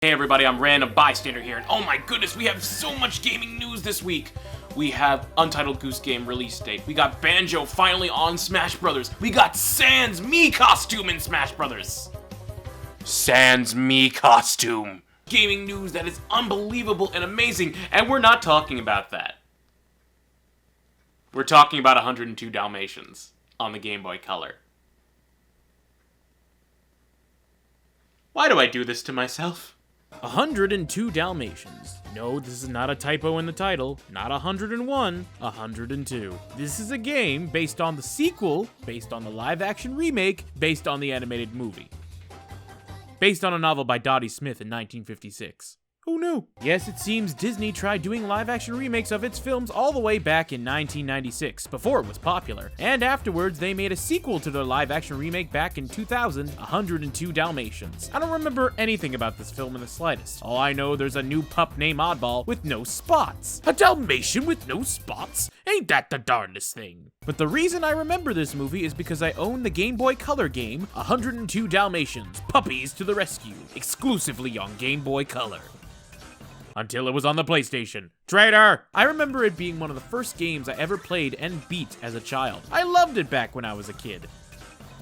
Hey everybody, I'm Random Bystander here, and oh my goodness, we have so much gaming news this week. We have Untitled Goose Game release date. We got Banjo finally on Smash Brothers. We got Sans Mii costume in Smash Brothers. Sans Mii costume. Gaming news that is unbelievable and amazing, and we're not talking about that. We're talking about 102 Dalmatians on the Game Boy Color. Why do I do this to myself? 102 Dalmatians. No, this is not a typo in the title. Not 101, 102. This is a game based on the sequel, based on the live-action remake, based on the animated movie. Based on a novel by Dottie Smith in 1956. Who knew? Yes, it seems Disney tried doing live-action remakes of its films all the way back in 1996, before it was popular. And afterwards, they made a sequel to their live-action remake back in 2000, 102 Dalmatians. I don't remember anything about this film in the slightest. All I know, there's a new pup named Oddball with no spots. A Dalmatian with no spots? Ain't that the darndest thing? But the reason I remember this movie is because I own the Game Boy Color game, 102 Dalmatians, Puppies to the Rescue, exclusively on Game Boy Color. Until it was on the PlayStation. Traitor! I remember it being one of the first games I ever played and beat as a child. I loved it back when I was a kid.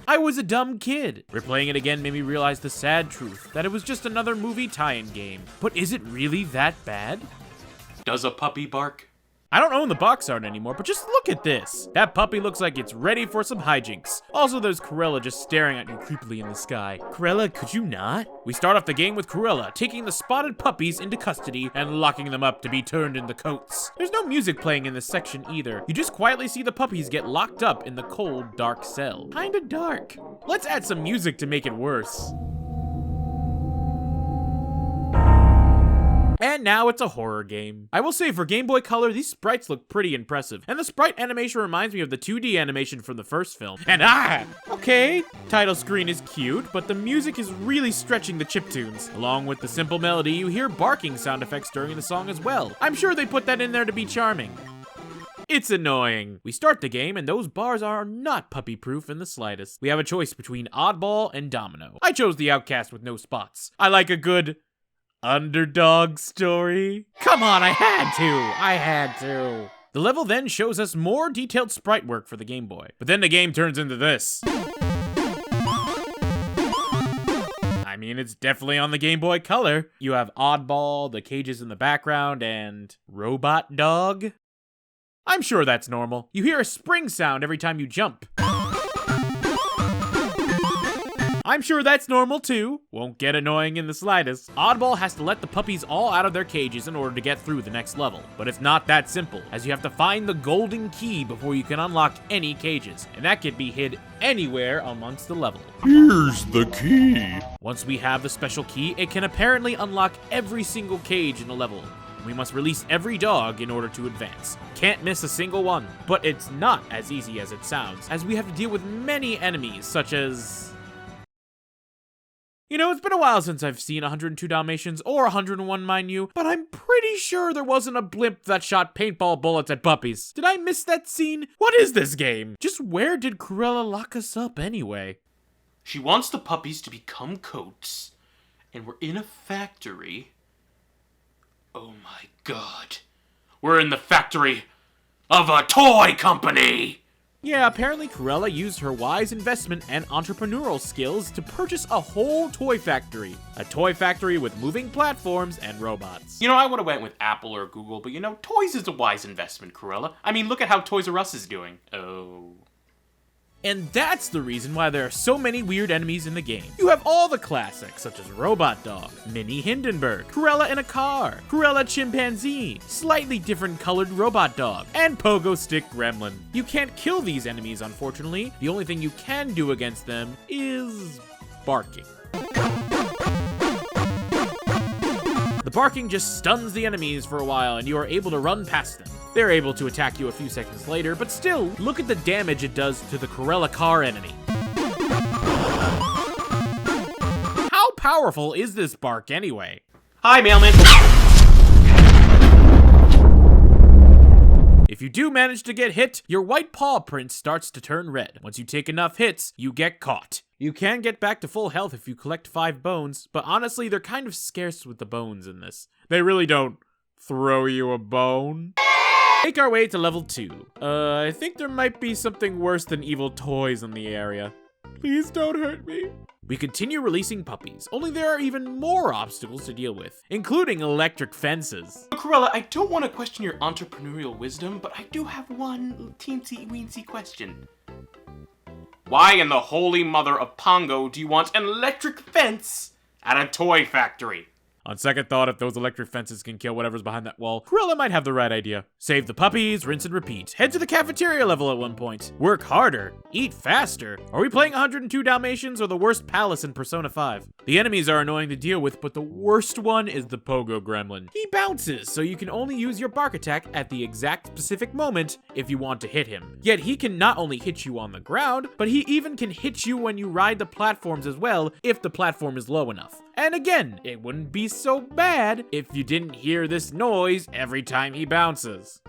I was a dumb kid. Replaying it again made me realize the sad truth, that it was just another movie tie-in game. But is it really that bad? Does a puppy bark? I don't own the box art anymore, but just look at this. That puppy looks like it's ready for some hijinks. Also, there's Cruella just staring at you creepily in the sky. Cruella, could you not? We start off the game with Cruella taking the spotted puppies into custody and locking them up to be turned into coats. There's no music playing in this section either. You just quietly see the puppies get locked up in the cold, dark cell. Kinda dark. Let's add some music to make it worse. And now it's a horror game. I will say, for Game Boy Color, these sprites look pretty impressive. And the sprite animation reminds me of the 2D animation from the first film. And okay, title screen is cute, but the music is really stretching the chiptunes. Along with the simple melody, you hear barking sound effects during the song as well. I'm sure they put that in there to be charming. It's annoying. We start the game, and those bars are not puppy-proof in the slightest. We have a choice between Oddball and Domino. I chose the outcast with no spots. I like a good underdog story. Come on, I had to. The level then shows us more detailed sprite work for the Game Boy. But then the game turns into this. I mean, it's definitely on the Game Boy Color. You have Oddball, the cages in the background, and Robot Dog. I'm sure that's normal. You hear a spring sound every time you jump. I'm sure that's normal too. Won't get annoying in the slightest. Oddball has to let the puppies all out of their cages in order to get through the next level. But it's not that simple, as you have to find the golden key before you can unlock any cages. And that can be hid anywhere amongst the level. Here's the key. Once we have the special key, it can apparently unlock every single cage in the level. We must release every dog in order to advance. Can't miss a single one. But it's not as easy as it sounds, as we have to deal with many enemies, such as... You know, it's been a while since I've seen 102 Dalmatians, or 101 mind you, but I'm pretty sure there wasn't a blimp that shot paintball bullets at puppies. Did I miss that scene? What is this game? Just where did Cruella lock us up anyway? She wants the puppies to become coats, and we're in a factory. Oh my god. We're in the factory of a toy company! Yeah, apparently Cruella used her wise investment and entrepreneurial skills to purchase a whole toy factory. A toy factory with moving platforms and robots. You know, I would have went with Apple or Google, but you know, toys is a wise investment, Cruella. I mean, look at how Toys R Us is doing. Oh. And that's the reason why there are so many weird enemies in the game. You have all the classics, such as Robot Dog, Minnie Hindenburg, Cruella in a car, Cruella Chimpanzee, slightly different colored Robot Dog, and Pogo Stick Gremlin. You can't kill these enemies, unfortunately. The only thing you can do against them is barking. The barking just stuns the enemies for a while, and you are able to run past them. They're able to attack you a few seconds later, but still, look at the damage it does to the Cruella car enemy. How powerful is this bark anyway? Hi, mailman! If you do manage to get hit, your white paw print starts to turn red. Once you take enough hits, you get caught. You can get back to full health if you collect 5 bones, but honestly, they're kind of scarce with the bones in this. They really don't throw you a bone. Make our way to level 2. I think there might be something worse than evil toys in the area. Please don't hurt me. We continue releasing puppies, only there are even more obstacles to deal with, including electric fences. Corella, I don't want to question your entrepreneurial wisdom, but I do have one teensy-weensy question. Why in the holy mother of Pongo do you want an electric fence at a toy factory? On second thought, if those electric fences can kill whatever's behind that wall, Corella might have the right idea. Save the puppies, rinse and repeat. Head to the cafeteria level at one point. Work harder. Eat faster. Are we playing 102 Dalmatians or the worst palace in Persona 5? The enemies are annoying to deal with, but the worst one is the Pogo Gremlin. He bounces, so you can only use your bark attack at the exact specific moment if you want to hit him. Yet he can not only hit you on the ground, but he even can hit you when you ride the platforms as well if the platform is low enough. And again, it wouldn't be so bad if you didn't hear this noise every time he bounces.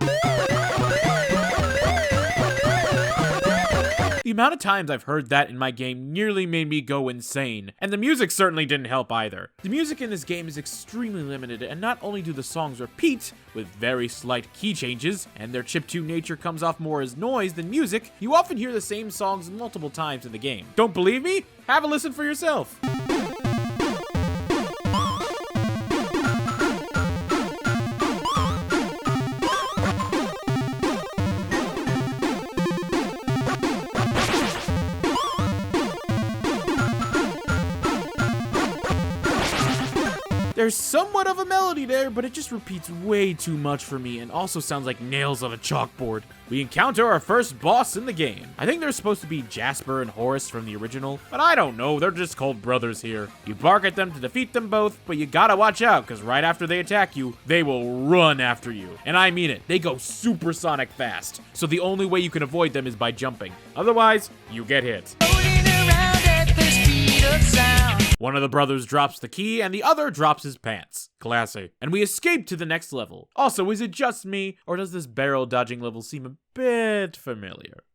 The amount of times I've heard that in my game nearly made me go insane, and the music certainly didn't help either. The music in this game is extremely limited, and not only do the songs repeat, with very slight key changes, and their chiptune nature comes off more as noise than music, you often hear the same songs multiple times in the game. Don't believe me? Have a listen for yourself. There's somewhat of a melody there, but it just repeats way too much for me and also sounds like nails on a chalkboard. We encounter our first boss in the game. I think they're supposed to be Jasper and Horace from the original, but I don't know, they're just called brothers here. You bark at them to defeat them both, but you gotta watch out, because right after they attack you, they will run after you. And I mean it, they go supersonic fast, so the only way you can avoid them is by jumping. Otherwise, you get hit. One of the brothers drops the key and the other drops his pants. Classy. And we escape to the next level. Also, is it just me, or does this barrel dodging level seem a bit familiar?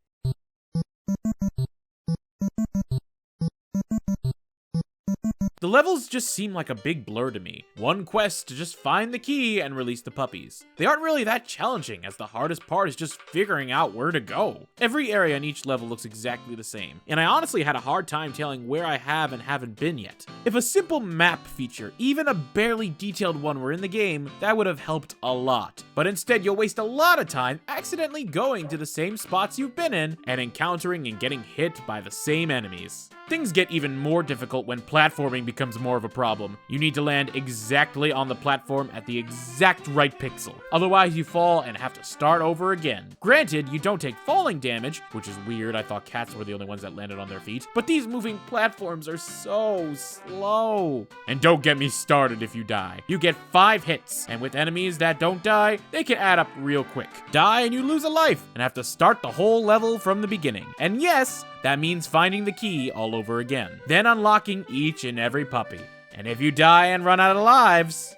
The levels just seem like a big blur to me. One quest to just find the key and release the puppies. They aren't really that challenging, as the hardest part is just figuring out where to go. Every area in each level looks exactly the same, and I honestly had a hard time telling where I have and haven't been yet. If a simple map feature, even a barely detailed one, were in the game, that would have helped a lot. But instead, you'll waste a lot of time accidentally going to the same spots you've been in and encountering and getting hit by the same enemies. Things get even more difficult when platforming becomes more of a problem. You need to land exactly on the platform at the exact right pixel. Otherwise, you fall and have to start over again. Granted, you don't take falling damage, which is weird. I thought cats were the only ones that landed on their feet. But these moving platforms are so slow. And don't get me started if you die. You get 5 hits, and with enemies that don't die, they can add up real quick. Die and you lose a life, and have to start the whole level from the beginning. And yes, that means finding the key all over again, then unlocking each and every puppy. And if you die and run out of lives...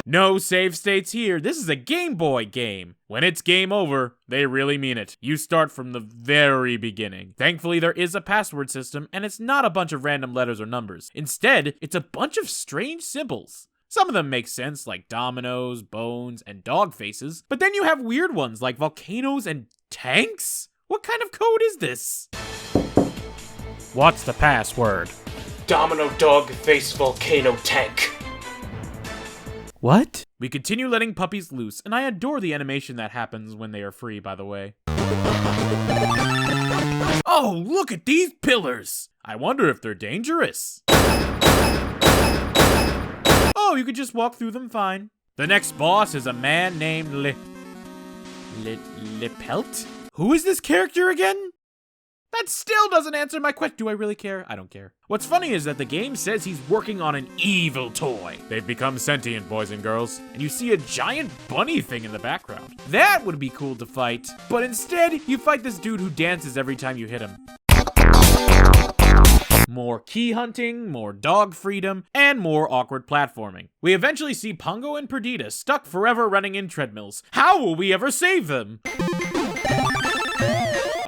No save states here. This is a Game Boy game. When it's game over, they really mean it. You start from the very beginning. Thankfully, there is a password system, and it's not a bunch of random letters or numbers. Instead, it's a bunch of strange symbols. Some of them make sense, like dominoes, bones, and dog faces. But then you have weird ones, like volcanoes and tanks? What kind of code is this? What's the password? Domino dog face volcano tank. What? We continue letting puppies loose, and I adore the animation that happens when they are free, by the way. Oh, look at these pillars! I wonder if they're dangerous. Oh, you could just walk through them fine. The next boss is a man named Lipelt? Who is this character again? That still doesn't answer my question. Do I really care? I don't care. What's funny is that the game says he's working on an evil toy. They've become sentient, boys and girls, and you see a giant bunny thing in the background. That would be cool to fight, but instead, you fight this dude who dances every time you hit him. More key hunting, more dog freedom, and more awkward platforming. We eventually see Pongo and Perdita stuck forever running in treadmills. How will we ever save them?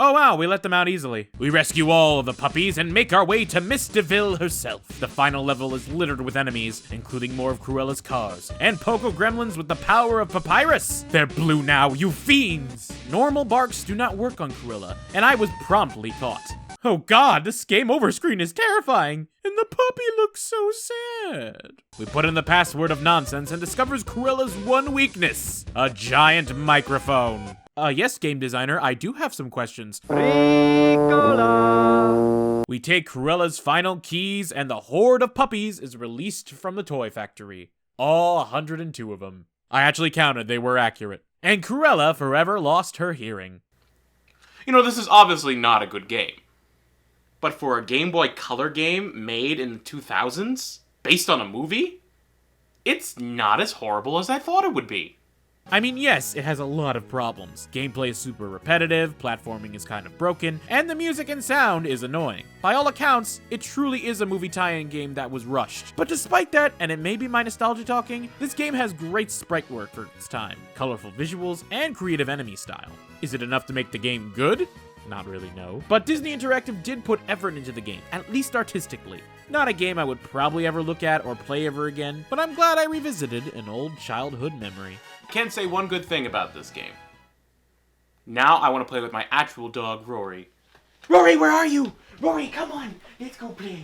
Oh wow, we let them out easily. We rescue all of the puppies and make our way to Miss DeVille herself. The final level is littered with enemies, including more of Cruella's cars, and Poco Gremlins with the power of Papyrus. They're blue now, you fiends! Normal barks do not work on Cruella, and I was promptly caught. Oh god, this game over screen is terrifying, and the puppy looks so sad. We put in the password of nonsense and discovers Cruella's one weakness, a giant microphone. Yes, game designer, I do have some questions. Ricola! We take Cruella's final keys and the horde of puppies is released from the toy factory. All 102 of them. I actually counted, they were accurate. And Cruella forever lost her hearing. You know, this is obviously not a good game. But for a Game Boy Color game made in the 2000s, based on a movie, it's not as horrible as I thought it would be. I mean, yes, it has a lot of problems. Gameplay is super repetitive, platforming is kind of broken, and the music and sound is annoying. By all accounts, it truly is a movie tie-in game that was rushed. But despite that, and it may be my nostalgia talking, this game has great sprite work for its time, colorful visuals, and creative enemy style. Is it enough to make the game good? Not really, no. But Disney Interactive did put effort into the game, at least artistically. Not a game I would probably ever look at or play ever again, but I'm glad I revisited an old childhood memory. Can't say one good thing about this game. Now I want to play with my actual dog, Rory. Rory, where are you? Rory, come on, let's go play.